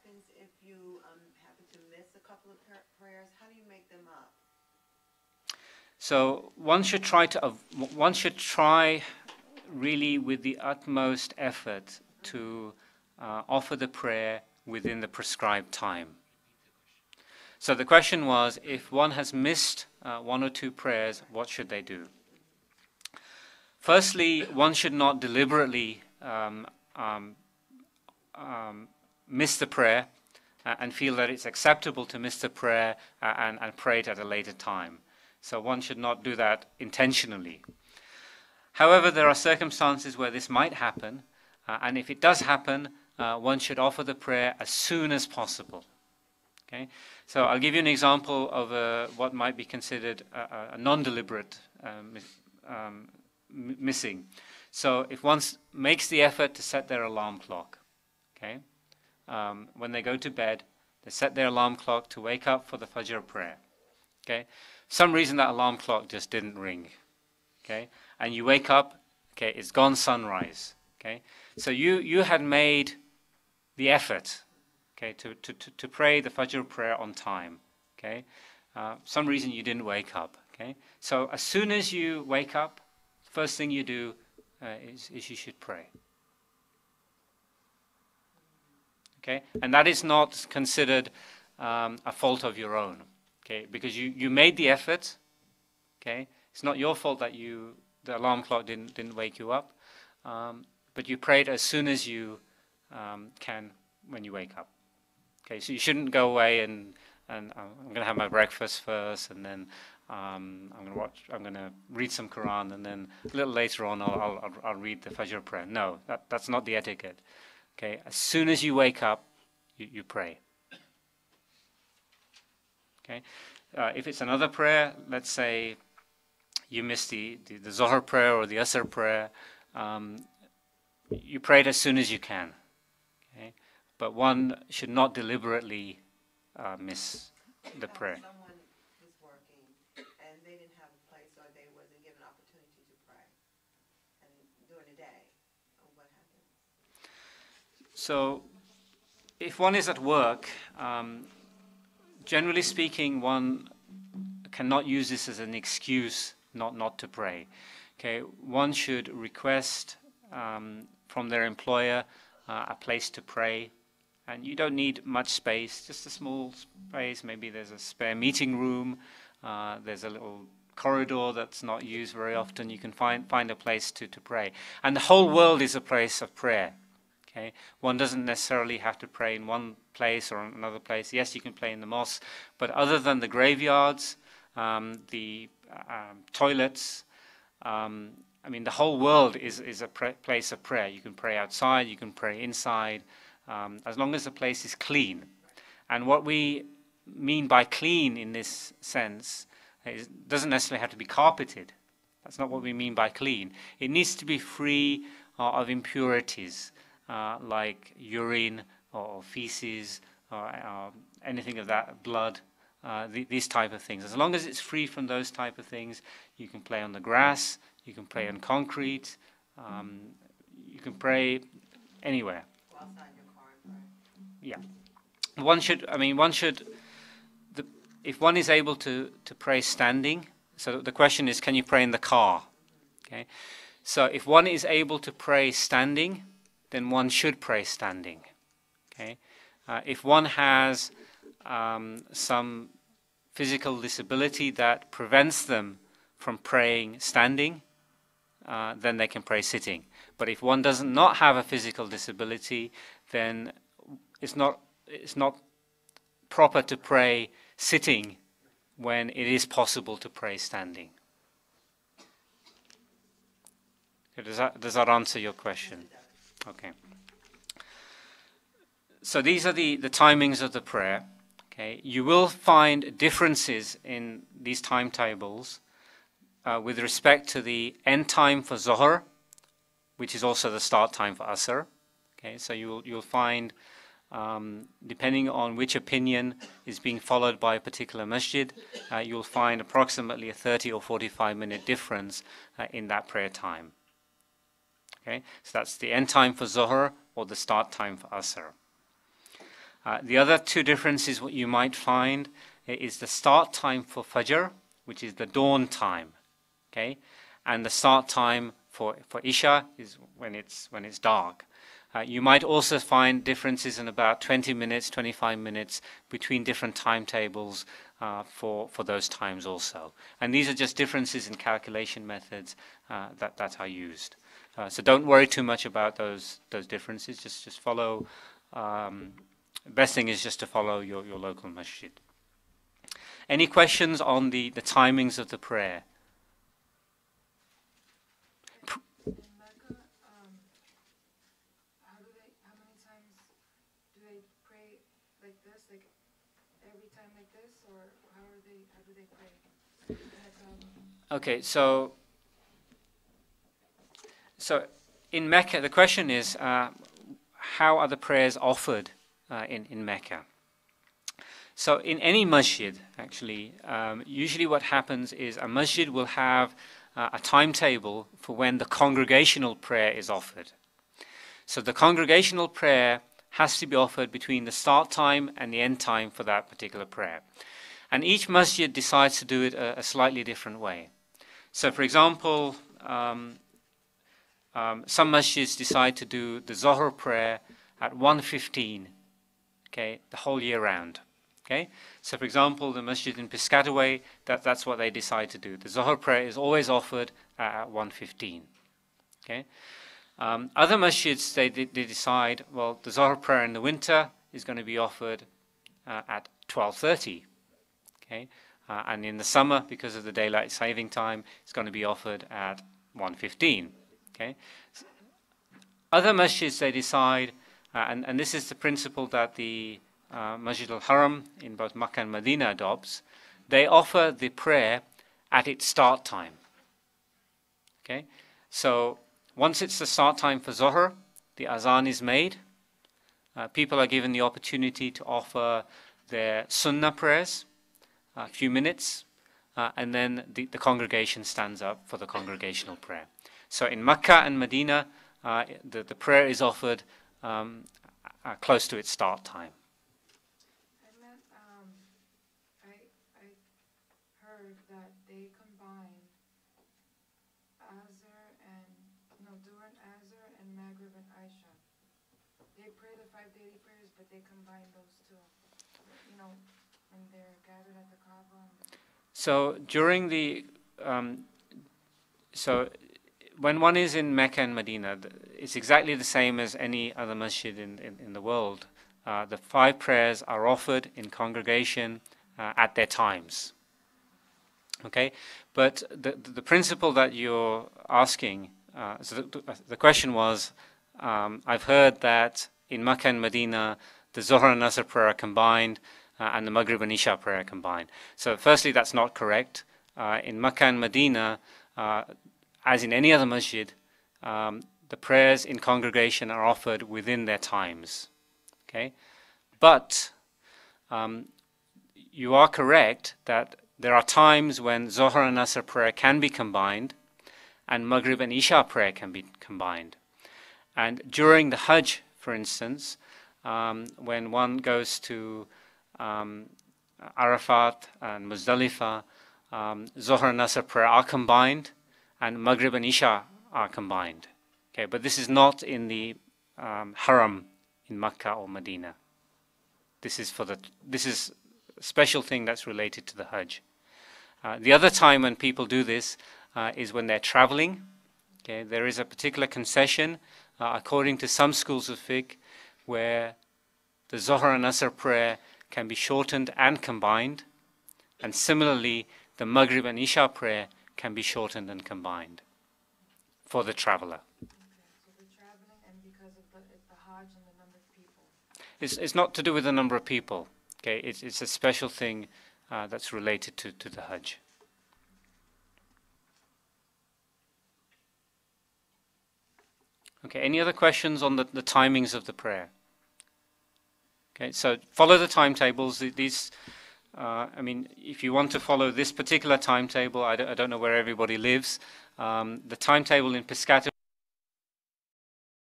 happens if you happen to miss a couple of prayers? How do you make them up? So one should try really with the utmost effort to offer the prayer within the prescribed time. So the question was, if one has missed one or two prayers, what should they do? Firstly, one should not deliberately miss the prayer and feel that it's acceptable to miss the prayer and pray it at a later time. So one should not do that intentionally. However, there are circumstances where this might happen, and if it does happen, one should offer the prayer as soon as possible. Okay? So I'll give you an example of what might be considered a non-deliberate missing. So if one makes the effort to set their alarm clock, okay, when they go to bed, they set their alarm clock to wake up for the Fajr prayer. Okay, some reason that alarm clock just didn't ring. Okay, and you wake up. Okay, it's gone sunrise. Okay, so you had made the effort. Okay, to pray the Fajr prayer on time. Okay, some reason you didn't wake up. Okay, so as soon as you wake up, first thing you do is you should pray. Okay, and that is not considered a fault of your own. Okay, because you made the effort. Okay, it's not your fault that the alarm clock didn't wake you up, but you prayed as soon as you can when you wake up. Okay, so you shouldn't go away and I'm going to have my breakfast first, and then I'm going to read some Quran, and then a little later on I'll read the Fajr prayer. No, that's not the etiquette. Okay, as soon as you wake up, you pray. Okay, if it's another prayer, let's say you missed the Zohar prayer or the Asr prayer, you pray it as soon as you can. Okay, but one should not deliberately miss the prayer. Someone was working and they didn't have a place, or they wasn't given opportunity to pray, and during the day, what happens? So, if one is at work, generally speaking, one cannot use this as an excuse not to pray. Okay, one should request from their employer a place to pray, and you don't need much space, just a small space. Maybe there's a spare meeting room, there's a little corridor that's not used very often. You can find a place to pray, and the whole world is a place of prayer. Okay, one doesn't necessarily have to pray in one place or another place. Yes, you can pray in the mosque, but other than the graveyards, the toilets, I mean, the whole world is a place of prayer. You can pray outside, you can pray inside, as long as the place is clean. And what we mean by clean in this sense doesn't necessarily have to be carpeted. That's not what we mean by clean. It needs to be free of impurities, like urine or feces or anything of that, blood, these type of things. As long as it's free from those type of things, you can play on the grass, you can pray on concrete, you can pray anywhere. Outside your car and pray. Yeah. If one is able to pray standing, so the question is, can you pray in the car? Okay. So if one is able to pray standing, then one should pray standing. Okay. If one has some physical disability that prevents them from praying standing, then they can pray sitting. But if one does not have a physical disability, then it's not proper to pray sitting when it is possible to pray standing. Does that answer your question? Okay. So these are the timings of the prayer. Okay. You will find differences in these timetables with respect to the end time for Zohar, which is also the start time for Asr. Okay. So you'll find, depending on which opinion is being followed by a particular masjid, you'll find approximately a 30 or 45-minute difference in that prayer time. Okay, so that's the end time for Zohar or the start time for Asr. The other two differences what you might find is the start time for Fajr, which is the dawn time, okay, and the start time for Isha is when it's dark. You might also find differences in about 20 minutes, 25 minutes between different timetables for those times also. And these are just differences in calculation methods that are used. So don't worry too much about those differences. Just follow. Best thing is just to follow your local masjid. Any questions on the timings of the prayer? In Mecca, how many times do they pray like this, like every time like this, or how do they pray? Okay, so in Mecca, the question is, how are the prayers offered in Mecca? So in any masjid, actually, usually what happens is a masjid will have a timetable for when the congregational prayer is offered. So the congregational prayer has to be offered between the start time and the end time for that particular prayer. And each masjid decides to do it a slightly different way. So for example, some masjids decide to do the Zohar prayer at 1:15, okay, the whole year round. Okay, so for example, the masjid in Piscataway, that's what they decide to do. The Zohar prayer is always offered at 1:15. Okay, other masjids they decide, well, the Zohar prayer in the winter is going to be offered at 12:30. Okay, and in the summer, because of the daylight saving time, it's going to be offered at 1:15. Okay, other masjids they decide, and this is the principle that the Masjid al-Haram in both Makkah and Medina adopts. They offer the prayer at its start time. Okay, so once it's the start time for Zohar, the azan is made. People are given the opportunity to offer their sunnah prayers, a few minutes, and then the congregation stands up for the congregational prayer. So in Makkah and Medina, the prayer is offered close to its start time. Heard that they combine during Azr and Maghrib and Isha. They pray the 5 daily prayers, but they combine those two. When they're gathered at the Kaaba. So during when one is in Mecca and Medina, it's exactly the same as any other masjid in the world. The 5 prayers are offered in congregation at their times. Okay, but the principle that you're asking, so the question was, I've heard that in Makkah and Medina, the Zohar and Asr prayer are combined, and the Maghrib and Isha prayer are combined. So firstly, that's not correct. In Makkah and Medina, as in any other masjid, the prayers in congregation are offered within their times. Okay, but you are correct that there are times when Zohar and Asr prayer can be combined and Maghrib and Isha prayer can be combined. And during the Hajj, for instance, when one goes to Arafat and Muzdalifah, Zohar and Asr prayer are combined and Maghrib and Isha are combined. Okay, but this is not in the Haram in Makkah or Medina. This is a special thing that's related to the Hajj. The other time when people do this is when they're traveling. Okay, there is a particular concession according to some schools of fiqh where the Zohar and Asr prayer can be shortened and combined, and similarly the Maghrib and Isha prayer can be shortened and combined for the traveler. Okay, so the traveling and because of the Hajj and the number of people. It's not to do with the number of people. Okay, it's a special thing that's related to the Hajj. Okay, any other questions on the timings of the prayer? Okay, so follow the timetables. These, if you want to follow this particular timetable, I don't know where everybody lives. The timetable in Piscataway